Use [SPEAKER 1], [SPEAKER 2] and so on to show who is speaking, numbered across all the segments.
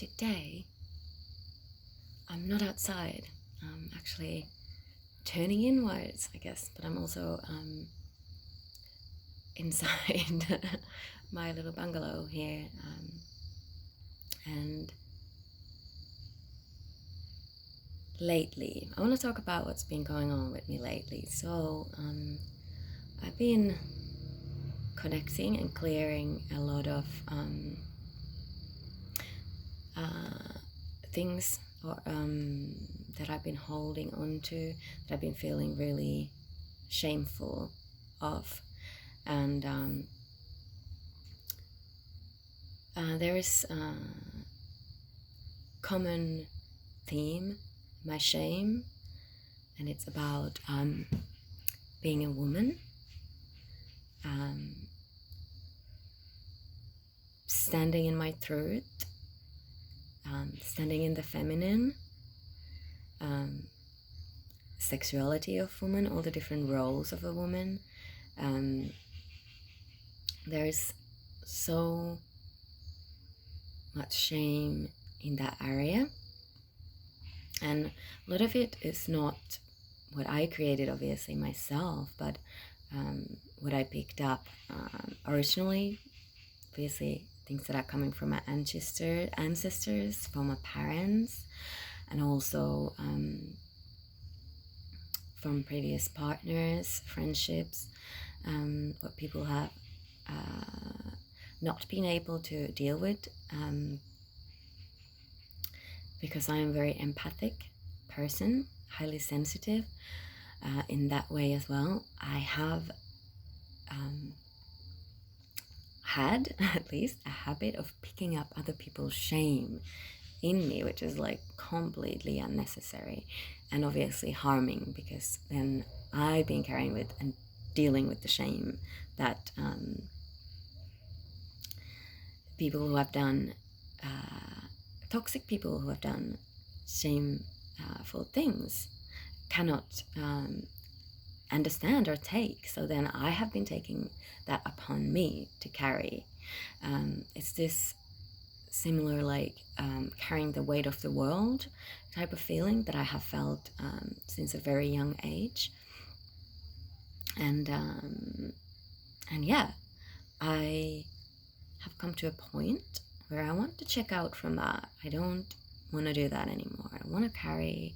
[SPEAKER 1] today I'm not outside. I'm actually turning inwards, I guess, but I'm also inside my little bungalow here. And lately, I want to talk about what's been going on with me lately. So I've been connecting and clearing a lot of things that I've been holding on to, that I've been feeling really shameful of. And there is a common theme, my shame, and it's about being a woman, standing in my truth, standing in the feminine, sexuality of woman, all the different roles of a woman. There is so much shame in that area, and a lot of it is not what I created, obviously, myself, but what I picked up originally, obviously things that are coming from my ancestors, from my parents, and also from previous partners, friendships, what people have not been able to deal with, because I am a very empathic person, highly sensitive in that way as well. I have had at least a habit of picking up other people's shame in me, which is like completely unnecessary and obviously harming, because then I've been carrying with and dealing with the shame that people who have done toxic people who have done shameful things cannot understand or take. So then I have been taking that upon me to carry. It's this similar, like carrying the weight of the world type of feeling that I have felt since a very young age. And yeah, I have come to a point where I want to check out from that. I don't want to do that anymore. I want to carry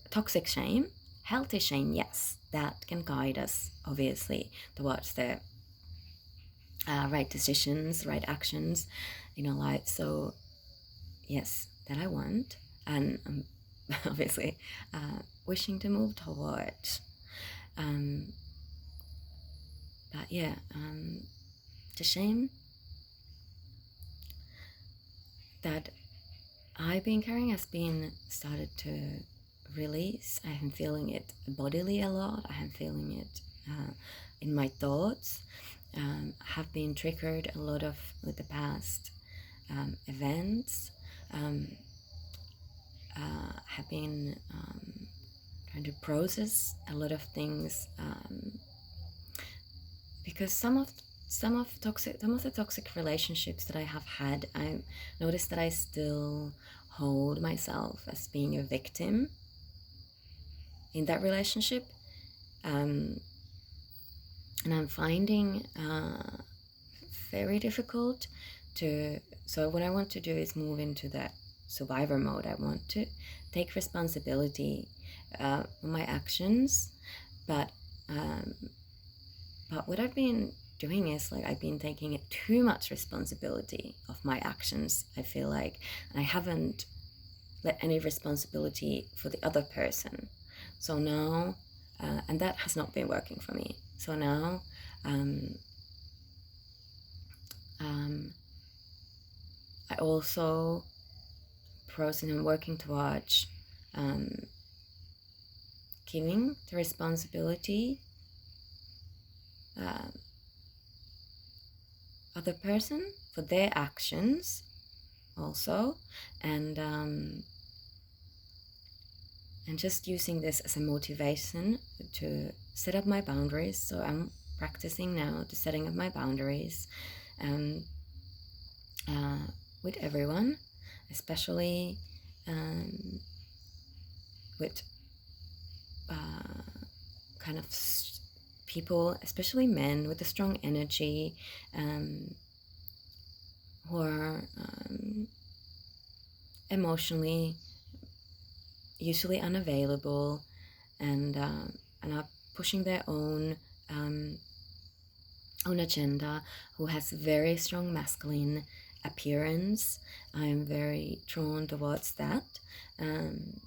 [SPEAKER 1] toxic shame. Healthy shame, yes, that can guide us, obviously, towards the right decisions, right actions in our life. So, yes, that I want, and I'm obviously wishing to move towards. But yeah, the shame that I've been carrying has been started to release. I am feeling it bodily a lot. I am feeling it in my thoughts. Have been triggered a lot of with the past events. Have been trying to process a lot of things because some of the toxic relationships that I have had, I noticed that I still hold myself as being a victim in that relationship, and I'm finding very difficult to. So what I want to do is move into that survivor mode. I want to take responsibility for my actions, but what I've been doing is, like, I've been taking too much responsibility of my actions, I feel like, and I haven't let any responsibility for the other person. So now, and that has not been working for me. So now, I also process and working towards giving the responsibility other person for their actions also, and just using this as a motivation to set up my boundaries. So I'm practicing now to setting up my boundaries, with everyone, especially with kind of people, especially men with a strong energy, who are emotionally usually unavailable, and are pushing their own agenda, who has very strong masculine appearance. I am very drawn towards that, and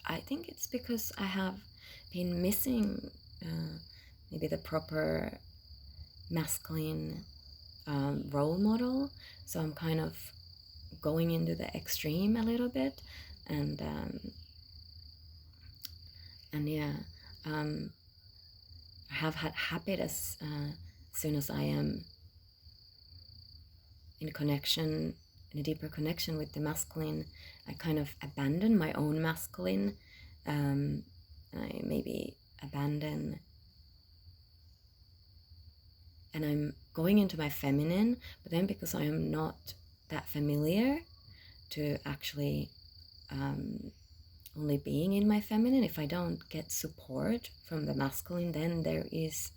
[SPEAKER 1] I think it's because I have been missing maybe the proper masculine role model, so I'm kind of going into the extreme a little bit, and yeah, I have had habit as soon as I am in a deeper connection with the masculine, I kind of abandon my own masculine. I maybe abandon, and I'm going into my feminine, but then because I am not that familiar to actually only being in my feminine, if I don't get support from the masculine, then there is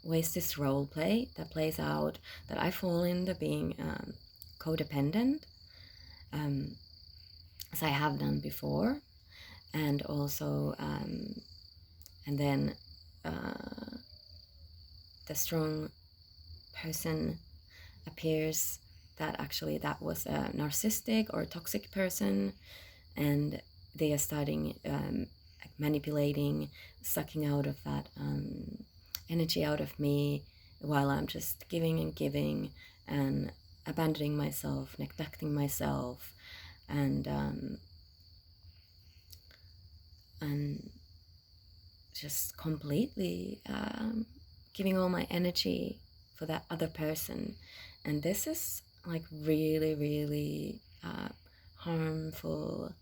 [SPEAKER 1] always this role play that plays out, that I fall into being codependent, as I have done before, and also and then the strong person appears that actually that was a narcissistic or toxic person, and they are starting manipulating, sucking out of that energy out of me, while I'm just giving and giving and abandoning myself, neglecting myself, and just completely giving all my energy for that other person. And this is like really, really harmful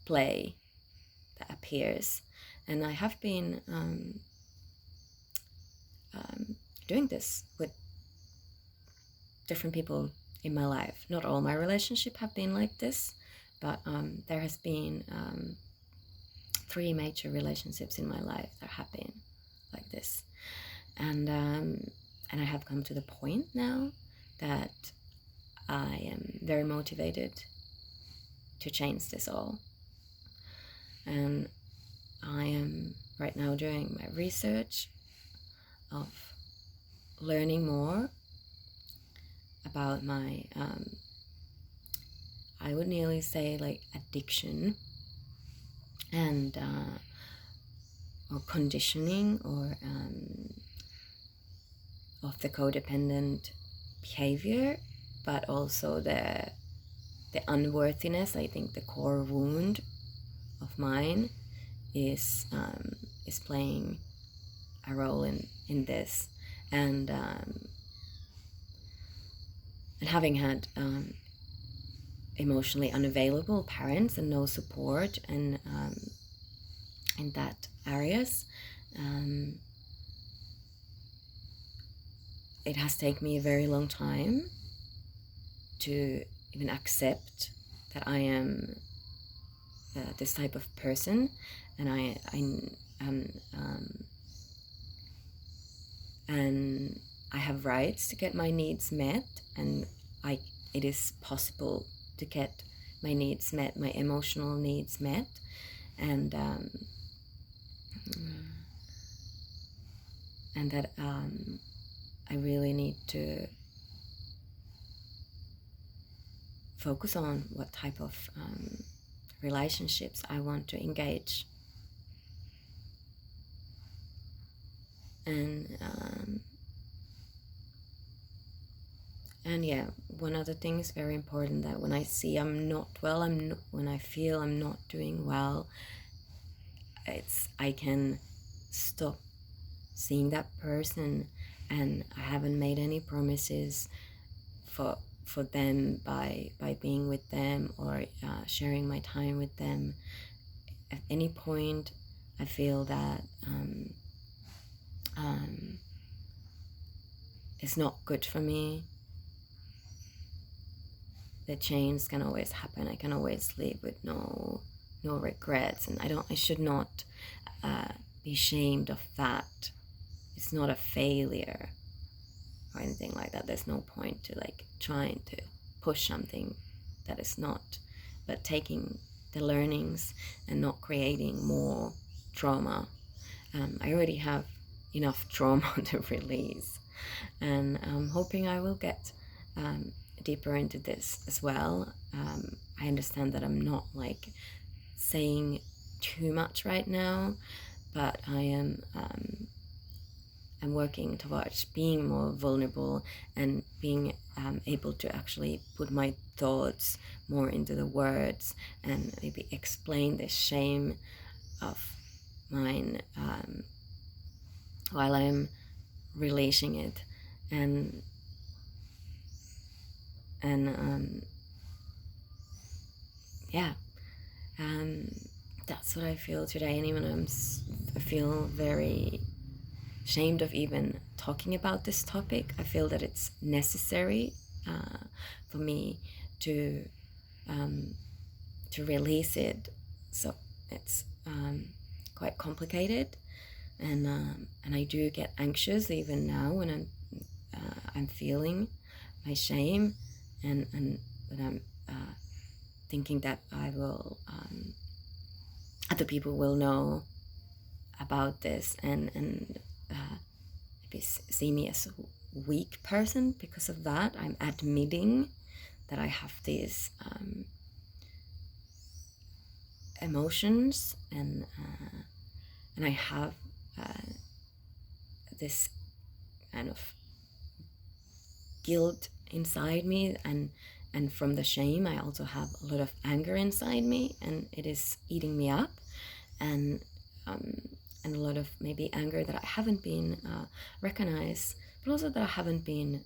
[SPEAKER 1] play that appears. And I have been doing this with different people in my life. Not all my relationships have been like this, but there has been 3 major relationships in my life that have been like this. And I have come to the point now that I am very motivated to change this all. And I am right now doing my research of learning more about my, I would nearly say like addiction, and or conditioning, or of the codependent behavior, but also the unworthiness. I think the core wound of mine is playing a role in this, and having had emotionally unavailable parents and no support and in that areas, it has taken me a very long time to even accept that I am this type of person, and and I have rights to get my needs met, and it is possible to get my needs met, my emotional needs met, and that I really need to focus on what type of relationships I want to engage. And yeah, one other thing is very important, that when I see I'm not well, when I feel I'm not doing well, I can stop seeing that person, and I haven't made any promises for them by being with them or sharing my time with them. At any point I feel that it's not good for me. The change can always happen. I can always live with no regrets, and I should not be ashamed of that. It's not a failure or anything like that. There's no point to like trying to push something that is not, but taking the learnings and not creating more trauma. I already have enough trauma to release, and I'm hoping I will get deeper into this as well. I understand that I'm not like saying too much right now, but I'm working towards being more vulnerable and being able to actually put my thoughts more into the words and maybe explain this shame of mine while I'm releasing it, and yeah, that's what I feel today. And even I feel very ashamed of even talking about this topic. I feel that it's necessary for me to release it. So it's quite complicated, and I do get anxious even now when I'm feeling my shame, and when I'm thinking that other people will know about this and maybe see me as a weak person because of that. I'm admitting that I have these emotions, and I have this kind of guilt inside me, and from the shame I also have a lot of anger inside me, and it is eating me up, and a lot of maybe anger that I haven't been recognized, but also that I haven't been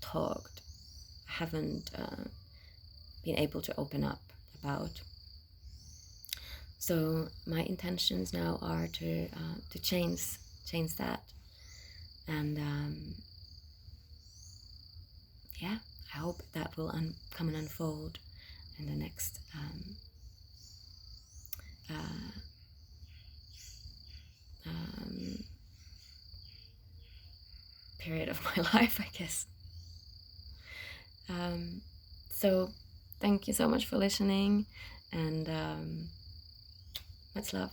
[SPEAKER 1] talked, I haven't been able to open up about. So my intentions now are to change that, and yeah, I hope that will come and unfold in the next period of my life, I guess. So thank you so much for listening, and much love.